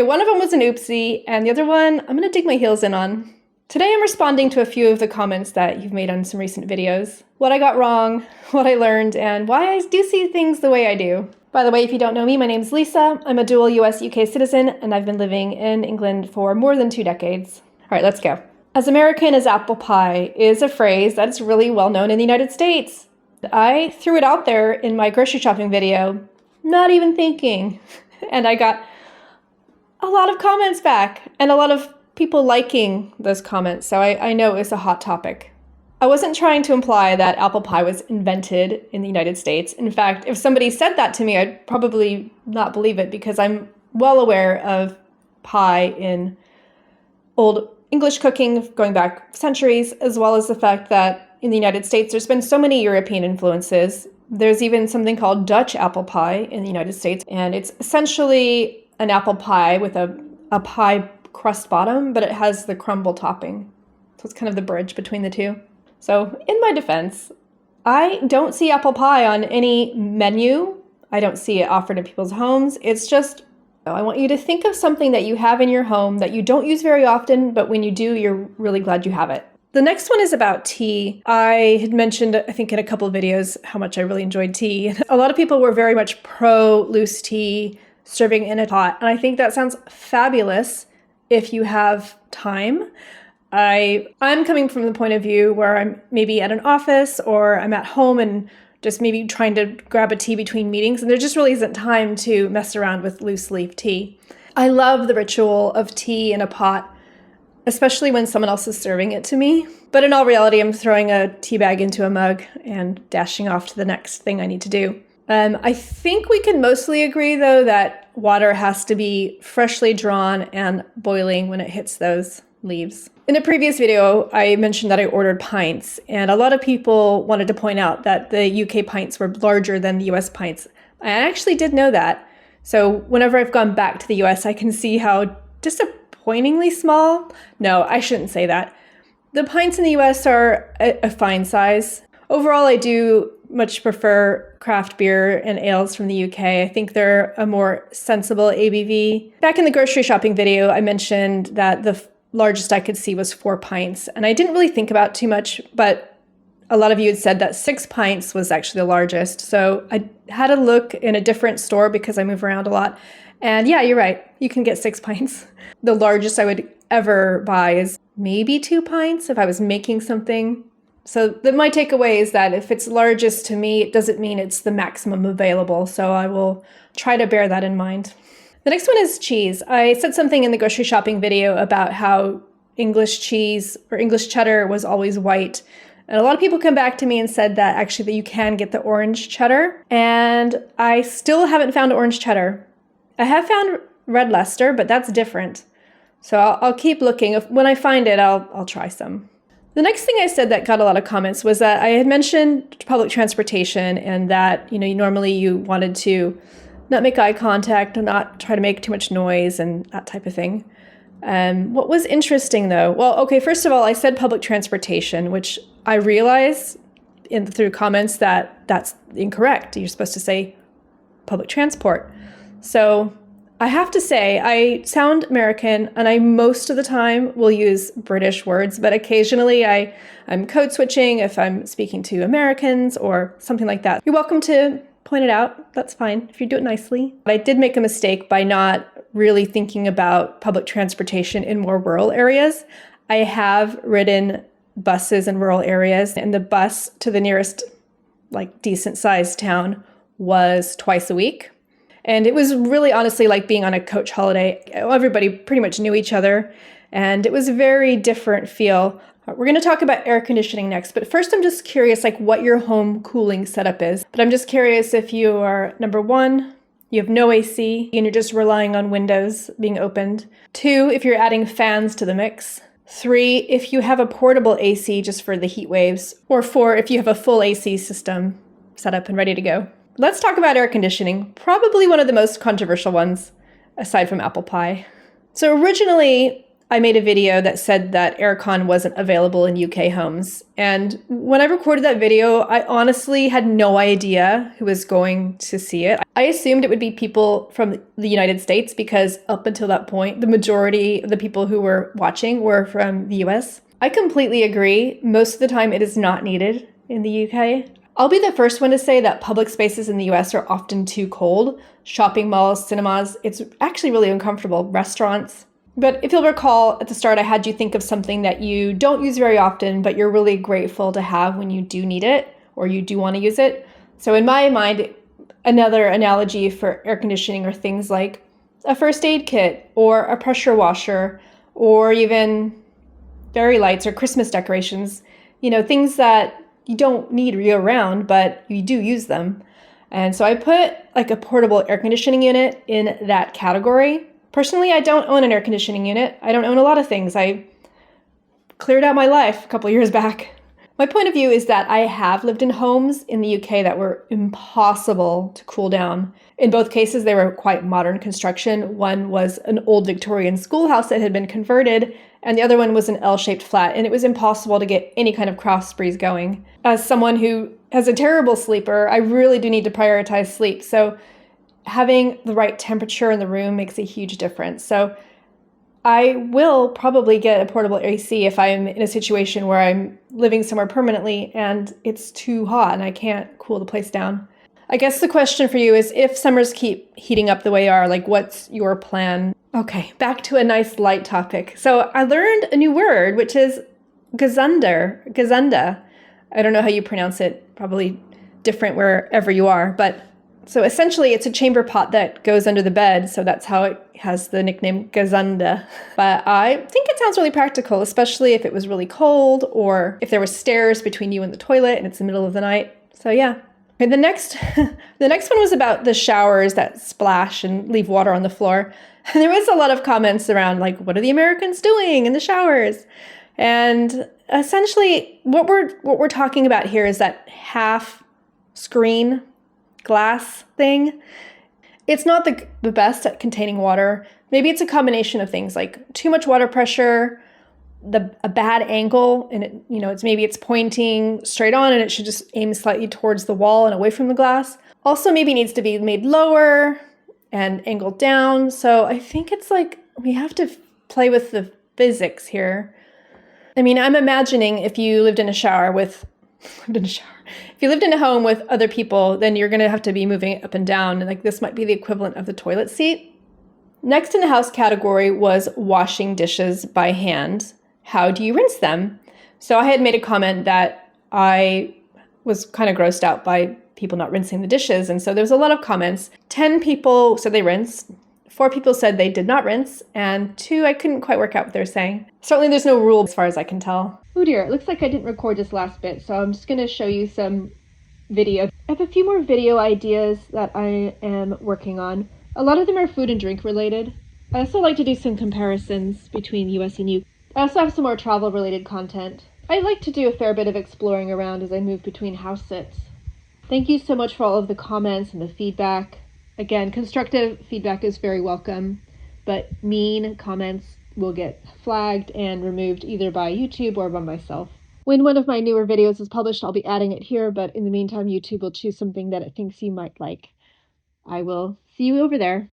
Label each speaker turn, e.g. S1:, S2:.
S1: One of them was an oopsie, and the other one I'm gonna dig my heels in on. Today I'm responding to a few of the comments that you've made on some recent videos. What I got wrong, what I learned, and why I do see things the way I do. By the way, if you don't know me, my name's Lisa. I'm a dual US-UK citizen, and I've been living in England for more than 2 decades. All right, let's go. As American as apple pie is a phrase that's really well known in the United States. I threw it out there in my grocery shopping video, not even thinking. And I got a lot of comments back and a lot of people liking those comments, so I know it was a hot topic. I wasn't trying to imply that apple pie was invented in the United States. In fact, if somebody said that to me, I'd probably not believe it because I'm well aware of pie in Old English cooking going back centuries, as well as the fact that in the United States, there's been so many European influences. There's even something called Dutch apple pie in the United States, and it's essentially an apple pie with a pie crust bottom, but it has the crumble topping. So it's kind of the bridge between the two. So in my defense, I don't see apple pie on any menu. I don't see it offered in people's homes. It's just, I want you to think of something that you have in your home that you don't use very often, but when you do, you're really glad you have it. The next one is about tea. I had mentioned, I think in a couple of videos, how much I really enjoyed tea. A lot of people were very much pro loose tea, serving in a pot, and I think that sounds fabulous if you have time. I'm coming from the point of view where I'm maybe at an office or I'm at home and just maybe trying to grab a tea between meetings, and there just really isn't time to mess around with loose leaf tea. I love the ritual of tea in a pot, especially when someone else is serving it to me. But in all reality, I'm throwing a tea bag into a mug and dashing off to the next thing I need to do. I think we can mostly agree, though, that water has to be freshly drawn and boiling when it hits those leaves. In a previous video, I mentioned that I ordered pints, and a lot of people wanted to point out that the UK pints were larger than the US pints. I actually did know that. So whenever I've gone back to the US, I can see how disappointingly small. No, I shouldn't say that. The pints in the US are a fine size. Overall, I do much prefer craft beer and ales from the UK. I think they're a more sensible ABV. Back in the grocery shopping video, I mentioned that the largest I could see was 4 pints. And I didn't really think about too much, but a lot of you had said that 6 pints was actually the largest. So I had a look in a different store because I move around a lot. And yeah, you're right. You can get 6 pints. The largest I would ever buy is maybe 2 pints if I was making something. So my takeaway is that if it's largest to me, it doesn't mean it's the maximum available. So I will try to bear that in mind. The next one is cheese. I said something in the grocery shopping video about how English cheese or English cheddar was always white. And a lot of people come back to me and said that actually that you can get the orange cheddar. And I still haven't found orange cheddar. I have found red Leicester, but that's different. So I'll keep looking. When I find it, I'll try some. The next thing I said that got a lot of comments was that I had mentioned public transportation and that, normally you wanted to not make eye contact and not try to make too much noise and that type of thing. What was interesting though, well, okay, first of all, I said public transportation, which I realize through comments that that's incorrect. You're supposed to say public transport. So I have to say, I sound American, and I most of the time will use British words, but occasionally I'm code switching if I'm speaking to Americans or something like that. You're welcome to point it out. That's fine if you do it nicely. But I did make a mistake by not really thinking about public transportation in more rural areas. I have ridden buses in rural areas, and the bus to the nearest decent sized town was twice a week. And it was really honestly like being on a coach holiday. Everybody pretty much knew each other, and it was a very different feel. We're going to talk about air conditioning next, but first I'm just curious what your home cooling setup is. But I'm just curious if you are, number 1, you have no AC and you're just relying on windows being opened. 2, if you're adding fans to the mix. 3, if you have a portable AC just for the heat waves. Or 4, if you have a full AC system set up and ready to go. Let's talk about air conditioning, probably one of the most controversial ones, aside from apple pie. So originally, I made a video that said that aircon wasn't available in UK homes. And when I recorded that video, I honestly had no idea who was going to see it. I assumed it would be people from the United States because up until that point, the majority of the people who were watching were from the US. I completely agree. Most of the time it is not needed in the UK. I'll be the first one to say that public spaces in the US are often too cold. Shopping malls, cinemas, it's actually really uncomfortable. Restaurants. But if you'll recall, at the start, I had you think of something that you don't use very often, but you're really grateful to have when you do need it or you do want to use it. So in my mind, another analogy for air conditioning are things like a first aid kit or a pressure washer or even fairy lights or Christmas decorations, things that you don't need year-round, but you do use them. And so I put like a portable air conditioning unit in that category. Personally, I don't own an air conditioning unit. I don't own a lot of things. I cleared out my life a couple years back. My point of view is that I have lived in homes in the UK that were impossible to cool down. In both cases, they were quite modern construction. One was an old Victorian schoolhouse that had been converted, and the other one was an L-shaped flat, and it was impossible to get any kind of cross breeze going. As someone who has a terrible sleeper, I really do need to prioritize sleep. So having the right temperature in the room makes a huge difference. So I will probably get a portable AC if I'm in a situation where I'm living somewhere permanently and it's too hot and I can't cool the place down. I guess the question for you is, if summers keep heating up the way they are, like, what's your plan? Okay, back to a nice light topic. So I learned a new word, which is Guzunder, Guzunda. I don't know how you pronounce it, probably different wherever you are, but so essentially it's a chamber pot that goes under the bed, so that's how it has the nickname Gazunda. But I think it sounds really practical, especially if it was really cold or if there were stairs between you and the toilet and it's the middle of the night. So yeah. Okay, the next one was about the showers that splash and leave water on the floor. And there was a lot of comments around like, what are the Americans doing in the showers? And essentially what we're talking about here is that half screen glass thing. It's not the best at containing water. Maybe it's a combination of things like too much water pressure, a bad angle, and it's pointing straight on and it should just aim slightly towards the wall and away from the glass. Also maybe needs to be made lower and angled down. So I think it's like we have to play with the physics here. I mean, I'm imagining if you lived in a home with other people, then you're going to have to be moving it up and down. And like this might be the equivalent of the toilet seat. Next in the house category was washing dishes by hand. How do you rinse them? So I had made a comment that I was kind of grossed out by people not rinsing the dishes. And so there was a lot of comments. 10 people said they rinsed. 4 people said they did not rinse. And 2, I couldn't quite work out what they were saying. Certainly there's no rule as far as I can tell. Oh dear, it looks like I didn't record this last bit, so I'm just going to show you some video. I have a few more video ideas that I am working on. A lot of them are food and drink related. I also like to do some comparisons between US and UK. I also have some more travel related content. I like to do a fair bit of exploring around as I move between house sits. Thank you so much for all of the comments and the feedback. Again, constructive feedback is very welcome, but mean comments will get flagged and removed either by YouTube or by myself. When one of my newer videos is published, I'll be adding it here, but in the meantime, YouTube will choose something that it thinks you might like. I will see you over there.